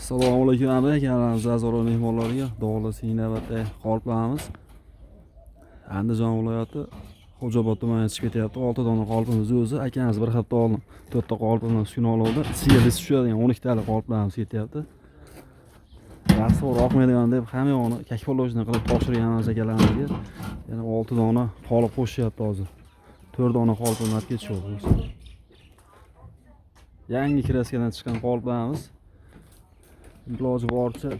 Assalomu alaykum abi, kanalimiz a'zolari mehmonlariga Dog'li navbatda qolipamiz. Andijon viloyati Xo'jaobod tumaniga chiqib ketyapti. 6 dona qolipimiz o'zi, akamiz bir hafta oldin 4 ta qolipni suyun oldi. Ichiga biz tushadigan 12 talik qoliplarimiz ketyapti. Rasvor oqmaydigan deb hamma yo'qni kakfolojni qilib topshirganmiz akalarimizga. Yana 6 dona qolip qo'shyapti hozir. 4 dona qolipni olib ketishyapti. Yangi kraskadan chiqqan qoliplarimiz. Iloji boricha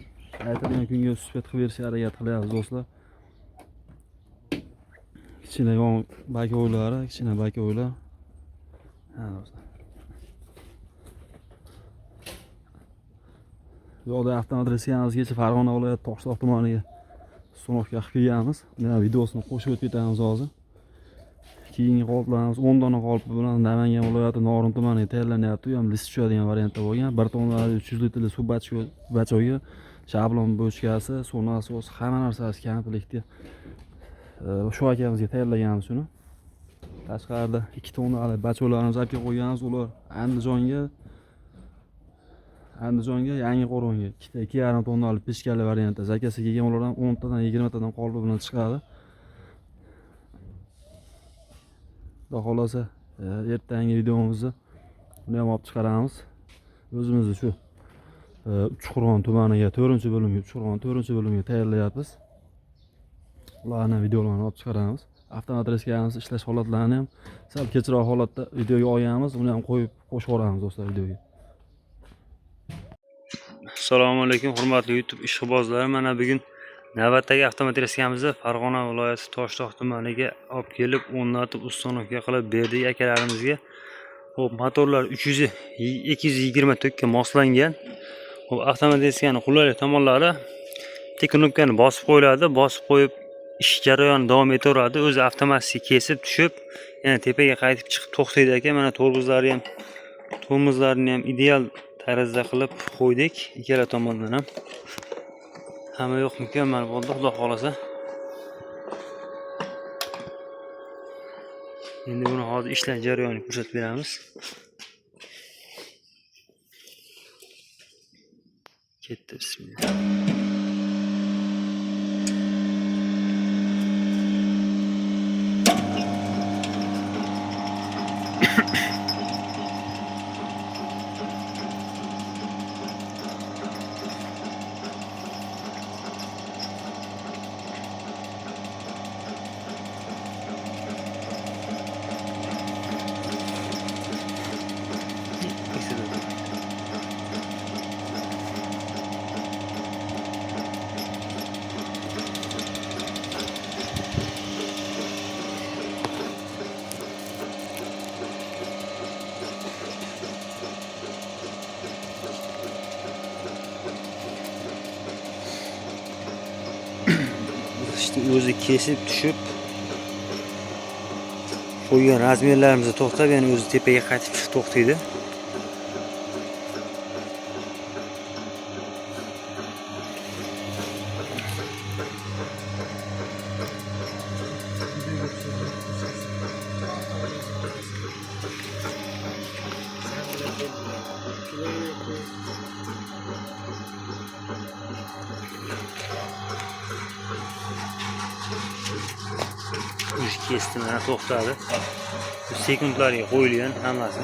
aytilgan kunga suhbat qilib berishga harakat qilyapmiz do'stlar. Kichkina baka o'ylari, kichkina baka o'ylar. Ha do'stlar. Yo'lda avtomat reysiyamizgacha Farg'ona viloyati Toshloq tumaniga sunovga qilib kelganmiz. Mana videosini qo'shib o'tib ketamiz hozir. Keyingi qoliplarimiz 10 dona qolip bilan Namangan viloyati Norin tumaniga tayyorlanyapti. U ham list tushadigan variantda bo'lgan. Bir tonna 300 litrli suv bachoyi, shablon bochkasi, suv nasosi, hamma narsasi komplektda. Shu akamizga tayyorlaganmiz shuni. Tashqarida 2 tonnali bachoylarimizni olib qo'yganmiz. Ular Andijonga yangi qo'ronga 2,5 tonnali peshkali variantda zakasi kelgan, ular ham 10 tadan 20 tadan qolip bilan chiqadi. Xudo xolasa ertangi videomizni uni ham olib chiqaramiz. O'zimizni shu Uchqo'rg'on tumaniga 4-bo'limga tayyorlayapmiz. Ularni videolarini olib chiqaramiz. Avtomat reskamiz ishlash holatlarini ham sal kechroq holatda videoga olganmiz. Uni ham qo'yib qo'shib yuboramiz do'stlar videoga. Assalomu alaykum hurmatli YouTube ishqibozlari. Mana bugun navbatdagi avtomat reskamizni Farg'ona viloyati Toshloq tumaniga olib kelib, o'rnatib ustonovka qilib berdik akalarimizga. Xo'p, motorlar 220 ga moslangan. Xo'p, avtomat reskani qulaylik tomonlari bitta knopkani bosib qo'yiladi, bosib qo'yib ish jarayoni davom etaveradi. O'zi avtomatik kesib tushib, yana tepaga qaytib chiqib to'xtaydi ekan. Mana tormozlarni ham ideal tarzda qilib qo'ydik. Ikkala tomondan ham hamma yo'q mukammal bo'ldi, xudo xolasa. Endi buni hozir ishlash jarayonini ko'rsatib beramiz. Ketdi, bismillah. İşte o'zi kesib tushib qo'ygan razmerlarimizni to'xtab, yana o'zi tepaga qaytib chiqib to'xtaydi. Kesdi, mana to'xtadi. Sekundlarga qo'yilgan hammasi.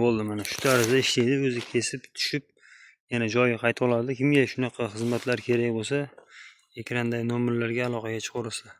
bo'ldi, mana shu tarzda ishlaydi, o'zi kesib tushib yana joyiga qaytib oladi. Kimga shunaqa xizmatlar kerak bo'lsa, ekrandagi nomerlarga aloqaga chiqaverasizlar.